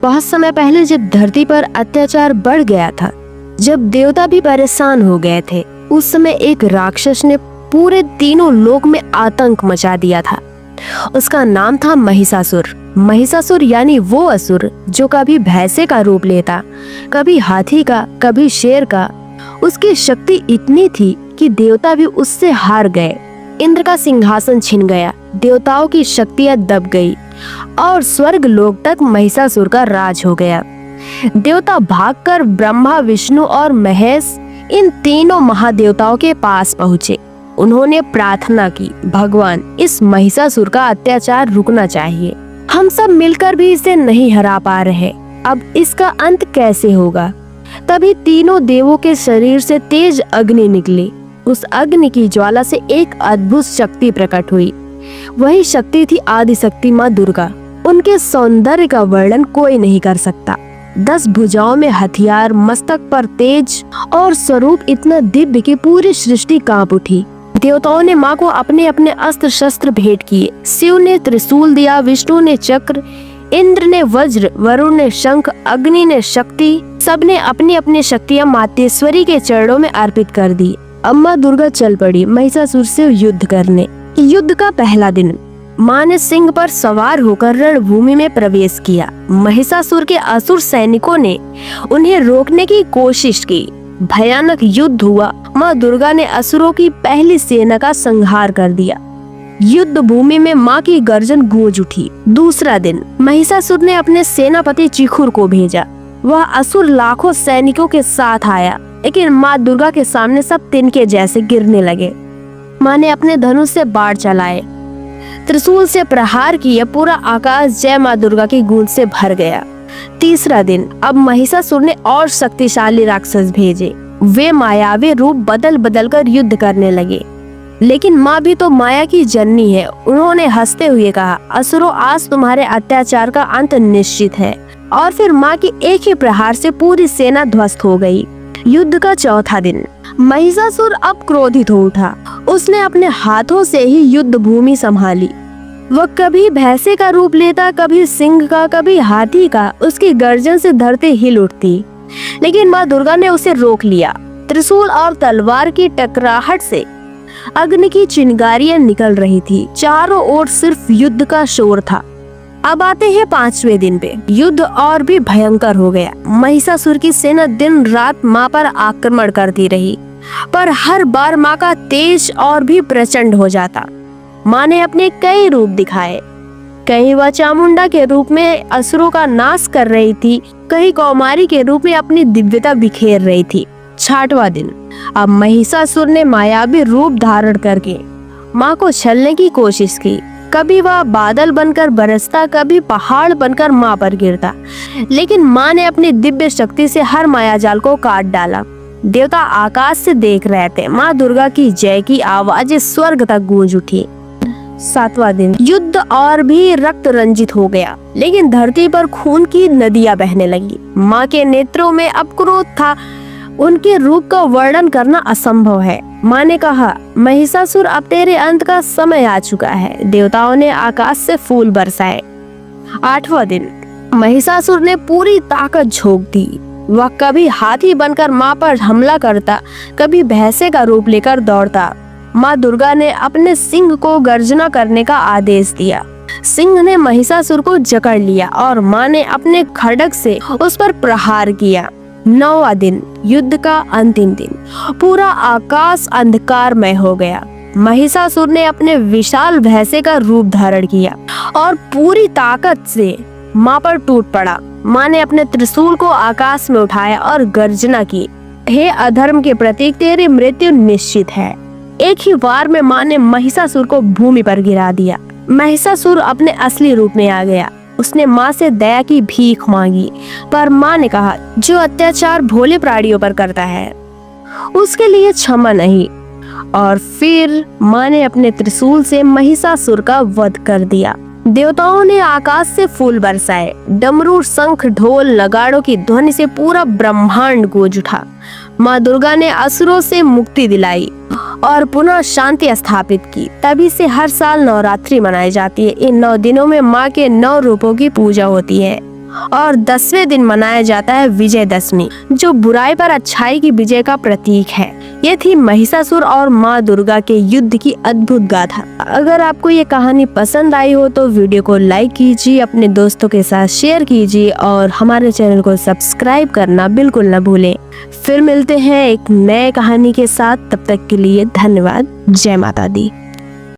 बहुत समय पहले जब धरती पर अत्याचार बढ़ गया था, जब देवता भी परेशान हो गए थे, उस समय एक राक्षस ने पूरे तीनों लोक में आतंक मचा दिया था। उसका नाम था महिषासुर। महिषासुर यानी वो असुर जो कभी भैंसे का रूप लेता, कभी हाथी का, कभी शेर का। उसकी शक्ति इतनी थी कि देवता भी उससे हार गए। इंद्र का सिंहासन छिन गया, देवताओं की शक्तियां दब गई और स्वर्ग लोक तक महिषासुर का राज हो गया। देवता भागकर ब्रह्मा, विष्णु और महेश इन तीनों महादेवताओं के पास पहुँचे। उन्होंने प्रार्थना की, भगवान, इस महिषासुर का अत्याचार रुकना चाहिए। हम सब मिलकर भी इसे नहीं हरा पा रहे, अब इसका अंत कैसे होगा? तभी तीनों देवों के शरीर से तेज अग्नि निकली। उस अग्नि की ज्वाला से एक अद्भुत शक्ति प्रकट हुई। वही शक्ति थी आदि शक्ति माँ दुर्गा। उनके सौंदर्य का वर्णन कोई नहीं कर सकता। 10 भुजाओं में हथियार, मस्तक पर तेज और स्वरूप इतना दिव्य कि पूरी सृष्टि कांप उठी। देवताओं ने माँ को अपने अपने अस्त्र शस्त्र भेंट किए। शिव ने त्रिशूल दिया, विष्णु ने चक्र, इंद्र ने वज्र, वरुण ने शंख, अग्नि ने शक्ति। सबने अपनी अपनी शक्तियाँ मातेश्वरी के चरणों में अर्पित कर दी। अब माँ दुर्गा चल पड़ी महिषासुर से युद्ध करने। युद्ध का पहला दिन माँ ने सिंह पर सवार होकर रणभूमि में प्रवेश किया। महिषासुर के असुर सैनिकों ने उन्हें रोकने की कोशिश की। भयानक युद्ध हुआ। माँ दुर्गा ने असुरों की पहली सेना का संहार कर दिया। युद्ध भूमि में माँ की गर्जन गूंज उठी। दूसरा दिन महिषासुर ने अपने सेनापति चिखुर को भेजा। वह असुर लाखों सैनिकों के साथ आया, लेकिन माँ दुर्गा के सामने सब तिनके जैसे गिरने लगे। माँ ने अपने धनुष से बाण चलाए, त्रिशूल से प्रहार किए। पूरा आकाश जय माँ दुर्गा की गूंज से भर गया। तीसरा दिन अब महिषासुर ने और शक्तिशाली राक्षस भेजे। वे मायावी रूप बदल बदल कर युद्ध करने लगे, लेकिन माँ भी तो माया की जननी है। उन्होंने हंसते हुए कहा, असुरों, आज तुम्हारे अत्याचार का अंत निश्चित है। और फिर माँ के एक ही प्रहार से पूरी सेना ध्वस्त हो गई। युद्ध का चौथा दिन महिषासुर अब क्रोधित हो उठा। उसने अपने हाथों से ही युद्ध भूमि संभाली। वह कभी भैंसे का रूप लेता, कभी सिंह का, कभी हाथी का। उसकी गर्जन से धरती हिल उठती, लेकिन माँ दुर्गा ने उसे रोक लिया। त्रिशूल और तलवार की टकराहट से अग्नि की चिंगारियां निकल रही थी। चारों ओर सिर्फ युद्ध का शोर था। अब आते हैं 5वें दिन पे। युद्ध और भी भयंकर हो गया। महिषासुर की सेना दिन रात माँ पर आक्रमण करती रही, पर हर बार माँ का तेज और भी प्रचंड हो जाता। माँ ने अपने कई रूप दिखाए। कहीं वह चामुंडा के रूप में असुरों का नाश कर रही थी, कहीं कौमारी के रूप में अपनी दिव्यता बिखेर रही थी। 6वां दिन अब महिषासुर ने मायावी रूप धारण करके माँ को छलने की कोशिश की। कभी वह बादल बनकर बरसता, कभी पहाड़ बनकर माँ पर गिरता, लेकिन माँ ने अपनी दिव्य शक्ति से हर मायाजाल को काट डाला। देवता आकाश से देख रहे थे। माँ दुर्गा की जय की आवाजें स्वर्ग तक गूंज उठी। 7वां दिन युद्ध और भी रक्त रंजित हो गया, लेकिन धरती पर खून की नदियां बहने लगी। माँ के नेत्रों में अब क्रोध था। उनके रूप का वर्णन करना असंभव है। माँ ने कहा, महिषासुर, अब तेरे अंत का समय आ चुका है। देवताओं ने आकाश से फूल बरसाए। 8वां दिन महिषासुर ने पूरी ताकत झोंक दी। वह कभी हाथी बनकर माँ पर हमला करता, कभी भैंसे का रूप लेकर दौड़ता। माँ दुर्गा ने अपने सिंह को गर्जना करने का आदेश दिया। सिंह ने महिषासुर को जकड़ लिया और माँ ने अपने खड्ग से उस पर प्रहार किया। 9वां दिन युद्ध का अंतिम दिन। पूरा आकाश अंधकारमय हो गया। महिषासुर ने अपने विशाल भैंसे का रूप धारण किया और पूरी ताकत से माँ पर टूट पड़ा। माँ ने अपने त्रिशूल को आकाश में उठाया और गर्जना की, हे अधर्म के प्रतीक, तेरी मृत्यु निश्चित है। एक ही वार में माँ ने महिषासुर को भूमि पर गिरा दिया। महिषासुर अपने असली रूप में आ गया। उसने माँ से दया की भीख मांगी, पर माँ ने कहा, जो अत्याचार भोले प्राणियों पर करता है उसके लिए क्षमा नहीं। और फिर माँ ने अपने त्रिशूल से महिषासुर का वध कर दिया। देवताओं ने आकाश से फूल बरसाए। डमरू, शंख, ढोल, नगाड़ों की ध्वनि से पूरा ब्रह्मांड गूंज उठा। माँ दुर्गा ने असुरों से मुक्ति दिलाई और पुनः शांति स्थापित की। तभी से हर साल नवरात्रि मनाई जाती है। इन 9 दिनों में माँ के 9 रूपों की पूजा होती है। और 10वें दिन मनाया जाता है विजयदशमी, जो बुराई पर अच्छाई की विजय का प्रतीक है। ये थी महिषासुर और माँ दुर्गा के युद्ध की अद्भुत गाथा। अगर आपको ये कहानी पसंद आई हो तो वीडियो को लाइक कीजिए, अपने दोस्तों के साथ शेयर कीजिए और हमारे चैनल को सब्सक्राइब करना बिल्कुल न भूलें। फिर मिलते हैं एक नए कहानी के साथ, तब तक के लिए धन्यवाद। जय माता दी।